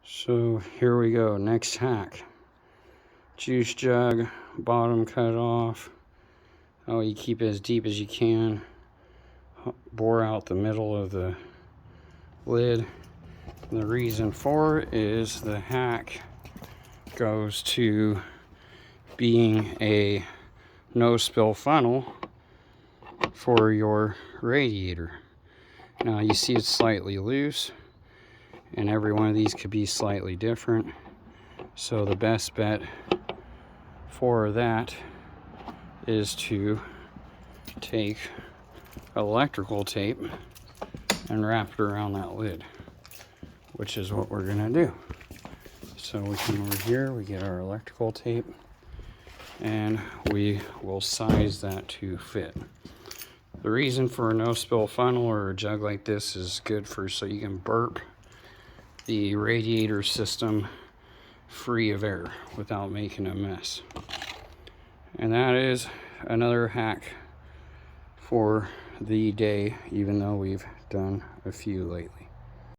So here we go, next hack. Juice jug, bottom cut off. Oh, you keep it as deep as you can. Bore out the middle of the lid. And the reason for it is the hack goes to being a no spill funnel for your radiator. Now you see it's slightly loose, and every one of these could be slightly different. So the best bet for that is to take electrical tape and wrap it around that lid, which is what we're gonna do. So we come over here, we get our electrical tape, and we will size that to fit. The reason for a no spill funnel or a jug like this is good for so you can burp the radiator system free of air without making a mess. And that is another hack for the day, even though we've done a few lately.